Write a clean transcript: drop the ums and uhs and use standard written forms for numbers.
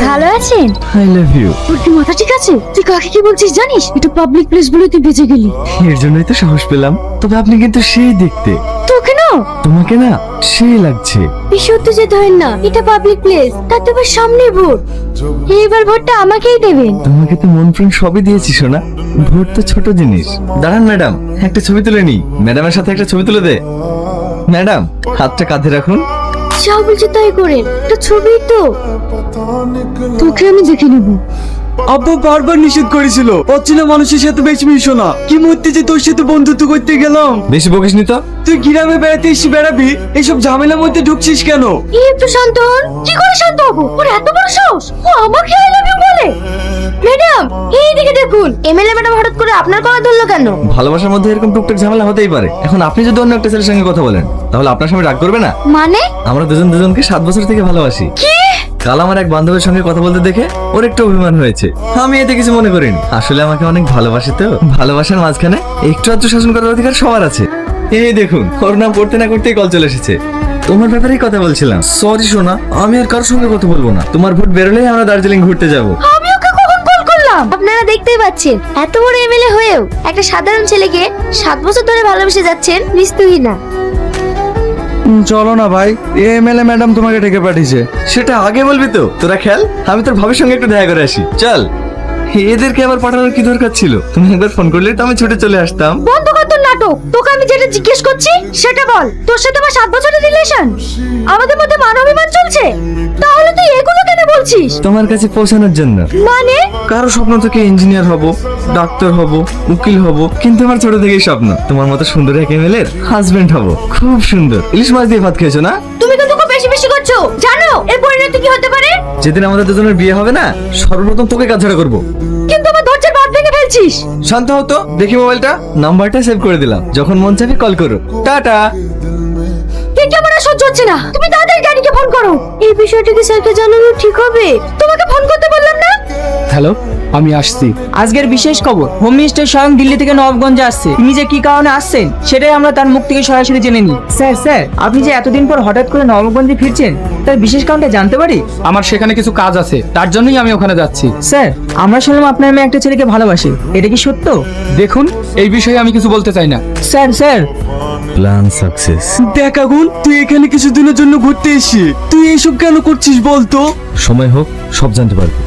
ভালো আছেন? I love you. তোর কি মাথা ঠিক আছে? তুই কাকে কি বলছিস জানিস? এটা পাবলিক প্লেস বলে তুই বেঁচে গেলি। এর জন্যই তো সাহস পেলাম। তবে আপনি কিন্তু সেই দেখতে। তোকে না তোমাকে না সেই লাগছে। বিশুদ্ধ যে ধরেন না, এটা পাবলিক প্লেস, তার তো সামনে ভোট। এবার ভোটটা আমাকেই দেবেন। তোমাকে তো মন প্রাণ সবই দিয়েছি সোনা। ভোট তো ছোট জিনিস। দাঁড়ান ম্যাডাম, একটা ছবি তুলে নি। ম্যাডামের সাথে একটা ছবি তুলে দে। ম্যাডাম, হাতটা কাঁধে রাখুন। যা বলছো তাই করেন, এটা ছবি তো। তোকে আমি দেখে নেবো। আব্বা বারবার নিষেধ করেছিল অচেনা মানুষের সাথে বেশি মিশো না। কি মরতে যে তোর সাথে বন্ধুত্ব করতে গেলাম। বেশি বকিস নি তো। তুই গ্রামে বেড়াতে এসে বেড়াবি, এইসব ঝামেলার মধ্যে ঢুকছিস কেন? একটু শান্ত হন। কি করে শান্ত হবো? ওর এত বড় সাহস, ও আমাকে আই লাভ ইউ বলে। ম্যাডাম, এই দিকে দেখুন। এমএলএ ম্যাডাম হঠাৎ করে আপনার গলা ধরলো কেন? ভালোবাসার মধ্যে এরকম টুকটাক ঝামেলা হতেই পারে। এখন আপনি যদি অন্য একটা ছেলের সঙ্গে কথা বলেন, তাহলে আপনার সামনে রাগ করবে না? মানে? আমরা দুজন দুজনকে 7 বছর থেকে ভালোবাসি। কি? কাল আমার এক বান্ধবীর সঙ্গে কথা বলতে দেখে ওর একটু অভিমান হয়েছে। আমি এতে কিছু মনে করিনি। আসলে আমাকে অনেক ভালোবাসে তো। ভালোবাসার মাঝখানে একটু আধটু শাসন করার অধিকার সবার আছে। এই দেখুন, ওর নাম করতে না করতেই কল চলে এসেছে। তোমার ব্যাপারেই কথা বলছিলাম। সরি সোনা, আমি আর কারোর সঙ্গে কথা বলবো না। তোমার ভোট বেরোলেই আমরা দার্জিলিং ঘুরতে যাবো। আমি ওকে কখন কল করলাম? আপনারা দেখতেই পাচ্ছেন, এত বড় এমএলএ হয়েও একটা সাধারণ ছেলেকে 7 বছর ধরে ভালোবেসে যাচ্ছেন। নিস্তুহী না। চলো না ভাই, এমএলএ ম্যাডাম তোমাকে ডেকে পাঠিয়েছে। সেটা আগে বলবি তো। তোরা খেল, আমি তোর ভাবির সঙ্গে একটু দেখা করে আসি। চল। এদেরকে আবার পাঠানোর কি দরকার ছিল? তুমি একবার ফোন করলে তো আমি ছুটে চলে আসতাম। বন্ধ কর তোর নাটক। তোকে আমি যেটা জিজ্ঞেস করছি সেটা বল। তোর সাথে আমার 7 বছরের রিলেশন, আমাদের মধ্যে মানবিমান চলছে, তাহলে তুই এগুলো কেন বলছিস? তোমার কাছে পৌঁছানোর জন্য। মানে? কারো স্বপ্ন থেকে ইঞ্জিনিয়ার হব, ডাক্তার হব, উকিল হব, কিন্তু আমার ছোট থেকেই স্বপ্ন তোমার মতো সুন্দর এক এমএলএর হাজবেন্ড হব। খুব সুন্দর। ইলিশ মাছ দিয়ে ভাত খেয়েছো না? তুমি কিন্তু খুব বেশি বেশি করছো। জানো এর পরিণতি কি হতে পারে? যেদিন আমাদের দুজনের বিয়ে হবে না, সর্বপ্রথম তোকে কাজছাড়া করবো। কিন্তু আমার ধৈর্যের বাঁধ ভেঙে ফেলছিস। শান্ত হতো। দেখি মোবাইলটা। নাম্বারটা সেভ করে দিলাম। যখন মন চাইবে কল করো। টাটা। ঠিক আমার আর সহ্য হচ্ছে না। তুমি তাড়াতাড়ি ড্যাডিকে ফোন করো। এই বিষয়টা কি স্যারকে জানানো ঠিক হবে? তোমাকে ফোন করতে বললাম না? হ্যালো, আমি আসছি। আজকের বিশেষ খবর, হোম মিনিস্টার স্বয়ং দিল্লি থেকে নবাবগঞ্জে আসছে। তিনি যে কি কারণে আসছেন সেটাই আমরা তার মুখ থেকে সরাসরি জেনে নিই। স্যার আপনি যে এতদিন পর হঠাৎ করে নবাবগঞ্জে ফিরছেন, তার বিশেষ কারণটা জানতে পারি? আমার সেখানে কিছু কাজ আছে, তার জন্যই আমি ওখানে যাচ্ছি। স্যার, আমরা শুনলাম আপনার মেয়ে একটা ছেলেকে ভালোবাসে, এটা কি সত্য? দেখুন, এই বিষয়ে আমি কিছু বলতে চাই না। Sir plan success. দেখ আগুন, তুই এখানে কিছুদিনের জন্য ঘুরতে এসেছিস, তুই এইসব কেন করছিস বলতো? সময় হোক, সব জানতে পারবো।